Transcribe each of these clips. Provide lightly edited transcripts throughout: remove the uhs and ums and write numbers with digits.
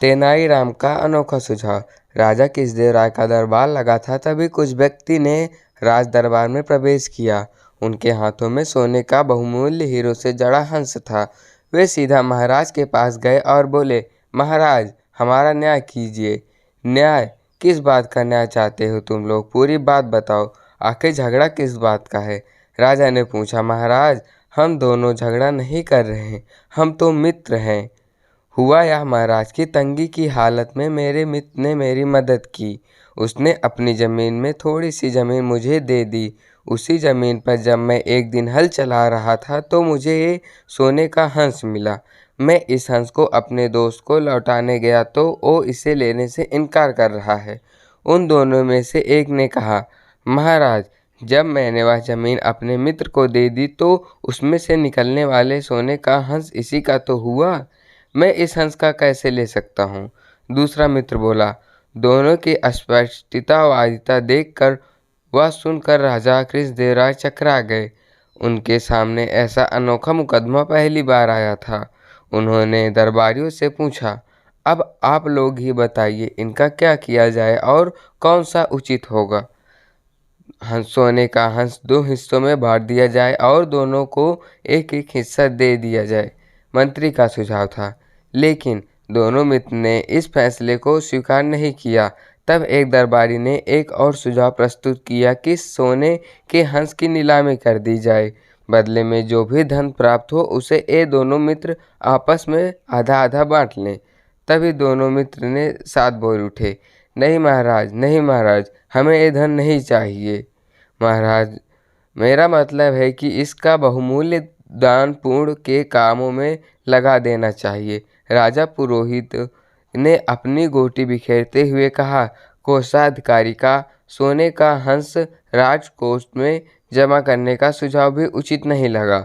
तेनालीराम का अनोखा सुझाव। राजा कृष्णदेवराय का दरबार लगा था, तभी कुछ व्यक्ति ने राज दरबार में प्रवेश किया। उनके हाथों में सोने का बहुमूल्य हीरो से जड़ा हंस था। वे सीधा महाराज के पास गए और बोले, महाराज, हमारा न्याय कीजिए। न्याय? किस बात का न्याय चाहते हो तुम लोग? पूरी बात बताओ, आखिर झगड़ा किस बात का है? राजा ने पूछा, महाराज, हम दोनों झगड़ा नहीं कर रहे हैं, हम तो मित्र हैं। हुआ यह महाराज की तंगी की हालत में मेरे मित्र ने मेरी मदद की। उसने अपनी ज़मीन में थोड़ी सी ज़मीन मुझे दे दी। उसी ज़मीन पर जब मैं एक दिन हल चला रहा था तो मुझे ये सोने का हंस मिला। मैं इस हंस को अपने दोस्त को लौटाने गया तो वो इसे लेने से इनकार कर रहा है। उन दोनों में से एक ने कहा, महाराज, जब मैंने वह ज़मीन अपने मित्र को दे दी तो उसमें से निकलने वाले सोने का हंस इसी का तो हुआ। मैं इस हंस का कैसे ले सकता हूँ? दूसरा मित्र बोला। दोनों की अस्पष्टतावादिता देखकर वह सुनकर राजा कृष्णदेवराय चकरा गए। उनके सामने ऐसा अनोखा मुकदमा पहली बार आया था। उन्होंने दरबारियों से पूछा, अब आप लोग ही बताइए, इनका क्या किया जाए और कौन सा उचित होगा? सोने का हंस दो हिस्सों में बांट दिया जाए और दोनों को एक एक हिस्सा दे दिया जाए, मंत्री का सुझाव था। लेकिन दोनों मित्र ने इस फैसले को स्वीकार नहीं किया। तब एक दरबारी ने एक और सुझाव प्रस्तुत किया कि सोने के हंस की नीलामी कर दी जाए। बदले में जो भी धन प्राप्त हो उसे ये दोनों मित्र आपस में आधा आधा बांट लें। तभी दोनों मित्र ने साथ बोल उठे, नहीं महाराज, नहीं महाराज, हमें ये धन नहीं चाहिए। महाराज, मेरा मतलब है कि इसका बहुमूल्य दान पुण्य के कामों में लगा देना चाहिए। राजा पुरोहित ने अपनी गोटी बिखेरते हुए कहा, कोषाधिकारी का सोने का हंस राजकोष में जमा करने का सुझाव भी उचित नहीं लगा।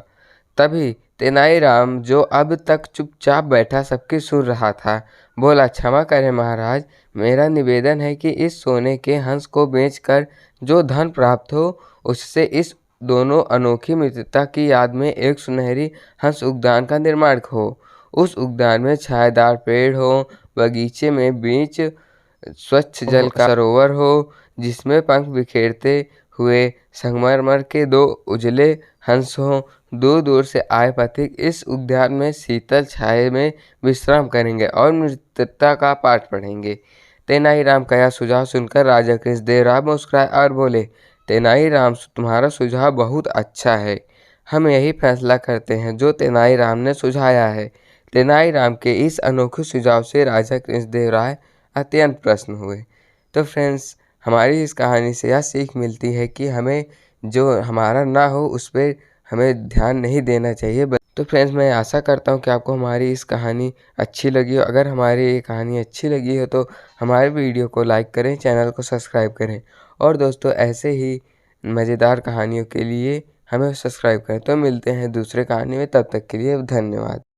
तभी तेनालीराम, जो अब तक चुपचाप बैठा सबकी सुन रहा था, बोला, क्षमा करें महाराज, मेरा निवेदन है कि इस सोने के हंस को बेचकर जो धन प्राप्त हो उससे इस दोनों अनोखी मित्रता की याद में एक सुनहरी हंस उद्यान का निर्माण हो। उस उद्यान में छायादार पेड़ हो, बगीचे में बीच स्वच्छ जल का सरोवर हो, जिसमें पंख बिखेरते हुए संगमरमर के दो उजले हंस हों। दूर दूर से आए पथिक इस उद्यान में शीतल छाये में विश्राम करेंगे और मित्रता का पाठ पढ़ेंगे। तेनालीराम का यह सुझाव सुनकर राजा कृष्णदेवराय मुस्कुराए और बोले, तेनालीराम, तुम्हारा सुझाव बहुत अच्छा है। हम यही फैसला करते हैं जो तेनालीराम ने सुझाया है। तेनालीराम के इस अनोखे सुझाव से राजा कृष्णदेवराय अत्यंत प्रसन्न हुए। तो फ्रेंड्स, हमारी इस कहानी से यह सीख मिलती है कि हमें जो हमारा ना हो उस पर हमें ध्यान नहीं देना चाहिए। तो फ्रेंड्स, मैं आशा करता हूँ कि आपको हमारी इस कहानी अच्छी लगी हो। अगर हमारी ये कहानी अच्छी लगी हो तो हमारे वीडियो को लाइक करें, चैनल को सब्सक्राइब करें और दोस्तों ऐसे ही मज़ेदार कहानियों के लिए हमें सब्सक्राइब करें। तो मिलते हैं दूसरे कहानी में, तब तक के लिए धन्यवाद।